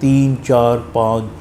3, 4, 5,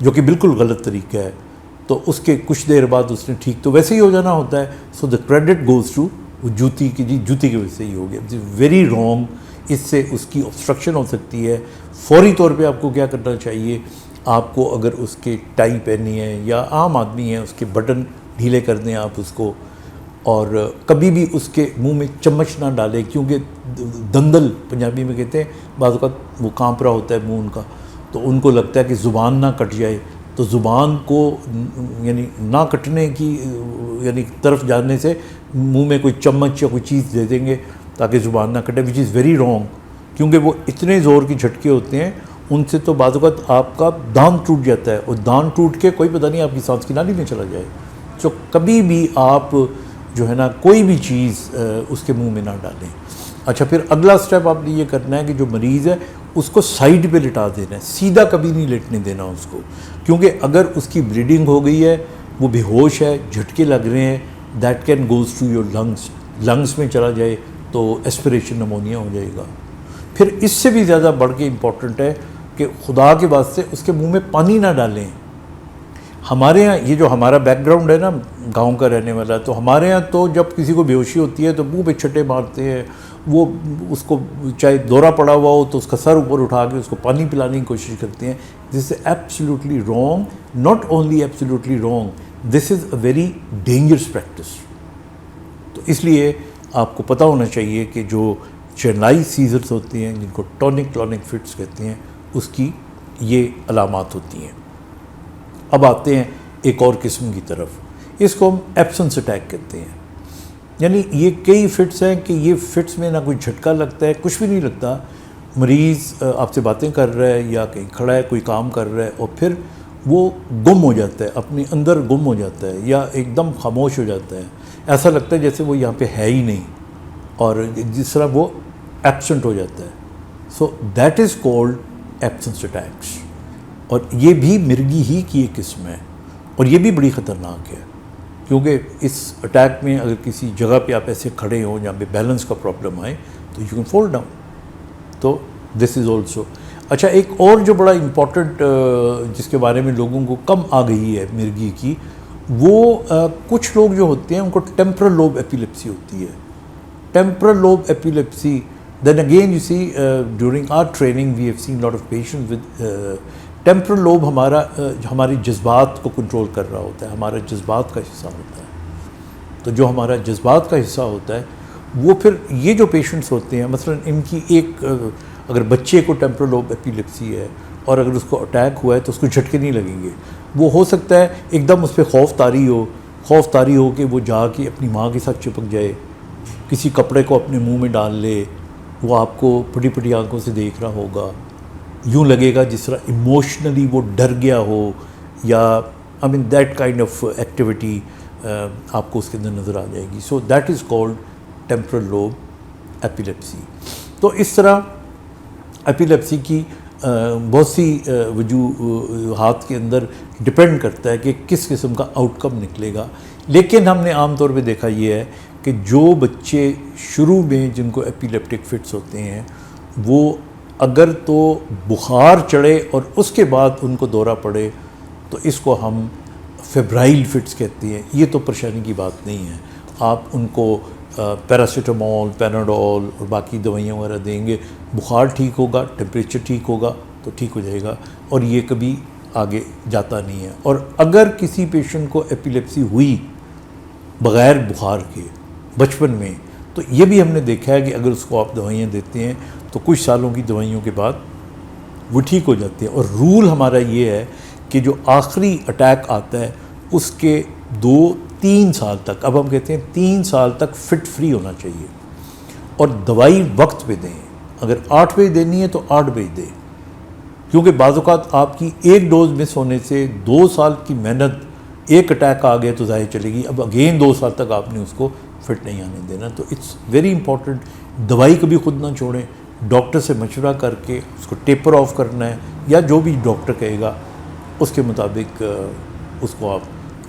جو کہ بالکل غلط طریقہ ہے، تو اس کے کچھ دیر بعد اس نے ٹھیک تو ویسے ہی ہو جانا ہوتا ہے. سو دا کریڈٹ گوز ٹو وہ جوتی کی وجہ سے ہی ہو گیا. Very wrong. اس سے اس کی obstruction ہو سکتی ہے. فوری طور پہ آپ کو کیا کرنا چاہیے، آپ کو اگر اس کے ٹائی پہنی ہے یا عام آدمی ہے اس کے بٹن ڈھیلے کر دیں آپ اس کو، اور کبھی بھی اس کے منہ میں چمچ نہ ڈالیں، کیونکہ دندل پنجابی میں کہتے ہیں بعض اوقات وہ کانپ رہا ہوتا ہے منہ ان کا، تو ان کو لگتا ہے کہ زبان نہ کٹ جائے، تو زبان کو یعنی نہ کٹنے کی یعنی طرف جانے سے منہ میں کوئی چمچ یا کوئی چیز دے دیں گے تاکہ زبان نہ کٹے، وچ از ویری رانگ. کیونکہ وہ اتنے زور کی جھٹکے ہوتے ہیں ان سے تو بعض اوقات آپ کا دانت ٹوٹ جاتا ہے، اور دانت ٹوٹ کے کوئی پتہ نہیں آپ کی سانس کی نالی میں چلا جائے. تو کبھی بھی آپ جو ہے نا کوئی بھی چیز اس کے منہ میں نہ ڈالیں. اچھا، پھر اگلا سٹیپ آپ نے یہ کرنا ہے کہ جو مریض ہے اس کو سائڈ پہ لٹا دینا ہے، سیدھا کبھی نہیں لیٹنے دینا اس کو، کیونکہ اگر اس کی بلیڈنگ ہو گئی ہے، وہ بے ہوش ہے، جھٹکے لگ رہے ہیں، that can goes to your lungs میں چلا جائے تو ایسپریشن نمونیا ہو جائے گا. پھر اس سے بھی زیادہ بڑھ کے امپورٹنٹ ہے کہ خدا کے واسطے اس کے منہ میں پانی نہ ڈالیں. ہمارے ہاں یہ جو ہمارا بیک گراؤنڈ ہے نا گاؤں کا رہنے والا، تو ہمارے ہاں تو جب کسی کو بے ہوشی ہوتی ہے تو منہ پہ چھٹے مارتے ہیں، وہ اس کو چاہے دورہ پڑا ہوا ہو تو اس کا سر اوپر اٹھا کے اس کو پانی پلانے کی کوشش کرتے ہیں. This is absolutely wrong. Not only absolutely wrong, this is a very dangerous practice. تو اس لیے آپ کو پتہ ہونا چاہیے کہ جو چینائی سیزرز ہوتے ہیں جن کو ٹونک کلونک فٹس کہتے ہیں، اس کی یہ علامات ہوتی ہیں. اب آتے ہیں ایک اور قسم کی طرف، اس کو ہم ایبسنس اٹیک کہتے ہیں. یعنی یہ کئی فٹس ہیں کہ یہ فٹس میں نہ کوئی جھٹکا لگتا ہے، کچھ بھی نہیں لگتا، مریض آپ سے باتیں کر رہا ہے یا کہیں کھڑا ہے کوئی کام کر رہا ہے، اور پھر وہ گم ہو جاتا ہے، اپنے اندر گم ہو جاتا ہے یا ایک دم خاموش ہو جاتا ہے. ایسا لگتا ہے جیسے وہ یہاں پہ ہے ہی نہیں، اور جس طرح وہ ایبسنٹ ہو جاتا ہے. سو that is called absence attacks. اور یہ بھی مرگی ہی کی ایک قسم ہے، اور یہ بھی بڑی خطرناک ہے، کیونکہ اس اٹیک میں اگر کسی جگہ پہ آپ ایسے کھڑے ہوں جہاں پہ بیلنس کا پرابلم آئے تو یو کین فال ڈاؤن. تو دس از آلسو. اچھا، ایک اور جو بڑا امپورٹنٹ جس کے بارے میں لوگوں کو کم آ گئی ہے مرگی کی، وہ کچھ لوگ جو ہوتے ہیں ان کو ٹیمپرل لوب ایپیلیپسی ہوتی ہے. Temporal lobe epilepsy, then again you see during our training we have seen lot of patient with temporal lobe. ہمارے جذبات کو کنٹرول کر رہا ہوتا ہے، ہمارا جذبات کا حصہ ہوتا ہے. تو جو ہمارا جذبات کا حصہ ہوتا ہے وہ پھر یہ جو پیشنٹس ہوتے ہیں، مثلا ان کی ایک اگر بچے کو ٹیمپرل لوب ایپیلیپسی ہے اور اگر اس کو اٹیک ہوا ہے تو اس کو جھٹکے نہیں لگیں گے. وہ ہو سکتا ہے ایک دم اس پہ خوف طاری ہو کہ وہ جا کے اپنی ماں کے ساتھ چپک جائے، کسی کپڑے کو اپنے منہ میں ڈال لے، وہ آپ کو پھٹی پھٹی آنکھوں سے دیکھ رہا ہوگا، یوں لگے گا جس طرح ایموشنلی وہ ڈر گیا ہو، یا I mean that kind of activity آپ کو اس کے اندر نظر آ جائے گی. So that is called temporal lobe epilepsy. تو اس طرح ایپیلیپسی کی بہت سی وجوہات کے اندر ڈپینڈ کرتا ہے کہ کس قسم کا آؤٹ کم نکلے گا. لیکن ہم نے عام طور پہ دیکھا یہ ہے کہ جو بچے شروع میں جن کو ایپیلیپٹک فٹس ہوتے ہیں، وہ اگر تو بخار چڑھے اور اس کے بعد ان کو دورہ پڑے تو اس کو ہم فیبرائل فٹس کہتے ہیں. یہ تو پریشانی کی بات نہیں ہے. آپ ان کو پیراسیٹامول، پیناڈول اور باقی دوائیاں وغیرہ دیں گے، بخار ٹھیک ہوگا، ٹیمپریچر ٹھیک ہوگا تو ٹھیک ہو جائے گا، اور یہ کبھی آگے جاتا نہیں ہے. اور اگر کسی پیشنٹ کو ایپیلیپسی ہوئی بغیر بخار کے بچپن میں، تو یہ بھی ہم نے دیکھا ہے کہ اگر اس کو آپ دوائیاں دیتے ہیں تو کچھ سالوں کی دوائیوں کے بعد وہ ٹھیک ہو جاتے ہیں. اور رول ہمارا یہ ہے کہ جو آخری اٹیک آتا ہے اس کے 2-3 سال تک، اب ہم کہتے ہیں 3 سال تک فٹ فری ہونا چاہیے، اور دوائی وقت پہ دیں. اگر 8 بجے دینی ہے تو 8 بجے دیں، کیونکہ بعض اوقات آپ کی ایک ڈوز مس ہونے سے 2 سال کی محنت، ایک اٹیک آ گیا تو ضائع چلے گی. اب اگین 2 سال تک آپ نے اس کو فٹ نہیں آنے دینا. تو اٹس ویری امپورٹنٹ. دوائی کبھی خود نہ چھوڑیں، ڈاکٹر سے مشورہ کر کے اس کو ٹیپر آف کرنا ہے، یا جو بھی ڈاکٹر کہے گا اس کے مطابق اس کو آپ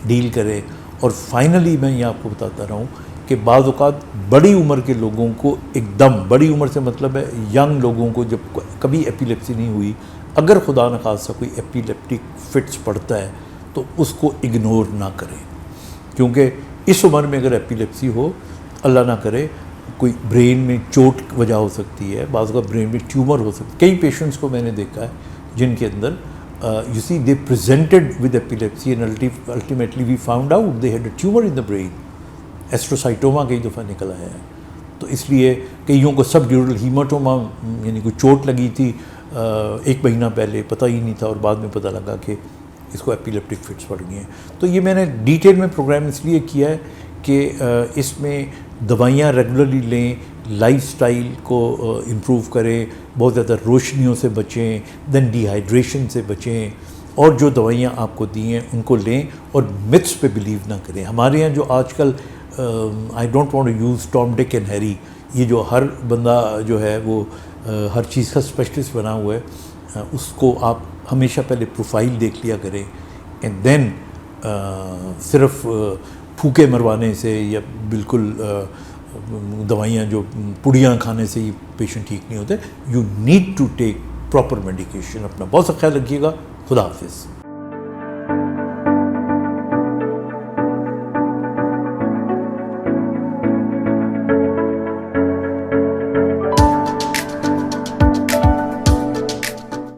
ڈیل کریں. اور فائنلی میں یہ آپ کو بتاتا رہا ہوں کہ بعض اوقات بڑی عمر کے لوگوں کو ایک دم، بڑی عمر سے مطلب ہے ینگ لوگوں کو جب کبھی ایپیلیپسی نہیں ہوئی، اگر خدا نخواستہ کوئی ایپیلیپٹک فٹس پڑتا ہے تو اس کو اگنور نہ کریں، کیونکہ اس عمر میں اگر ایپیلیپسی ہو، اللہ نہ کرے، کوئی برین میں چوٹ وجہ ہو سکتی ہے، بعض اوقات برین میں ٹیومر ہو سکتی ہے. کئی پیشنٹس کو میں نے دیکھا ہے جن کے اندر you see they presented with epilepsy and ultimately we found out they had a tumor in the brain. ایسٹروسائٹوما کئی دفعہ نکل آیا ہے. تو اس لیے کئیوں کو سب ڈیورل ہیماٹوما یعنی کوئی چوٹ لگی تھی 1 مہینہ پہلے، پتہ ہی نہیں تھا، اور بعد میں پتہ لگا کہ اس کو ایپیلیپٹک فٹس پڑ گئی ہیں. تو یہ میں نے ڈیٹیل میں پروگرام اس لیے کیا ہے کہ اس میں دوائیاں ریگولرلی لیں، لائف سٹائل کو امپروو کریں، بہت زیادہ روشنیوں سے بچیں، دین ڈی ہائیڈریشن سے بچیں، اور جو دوائیاں آپ کو دی ہیں ان کو لیں، اور متس پہ بلیو نہ کریں. ہمارے یہاں جو آج کل I don't want to use Tom Dick and Harry, یہ جو ہر بندہ جو ہے وہ ہر چیز کا اسپیشلسٹ بنا ہوا ہے، اس کو آپ ہمیشہ پہلے پروفائل دیکھ لیا کریں، اینڈ دین صرف پھوکے مروانے سے یا بالکل دوائیاں جو پڑیاں کھانے سے یہ پیشنٹ ٹھیک نہیں ہوتے. You need to take proper medication. اپنا بہت سا خیال رکھیے گا. خدا حافظ.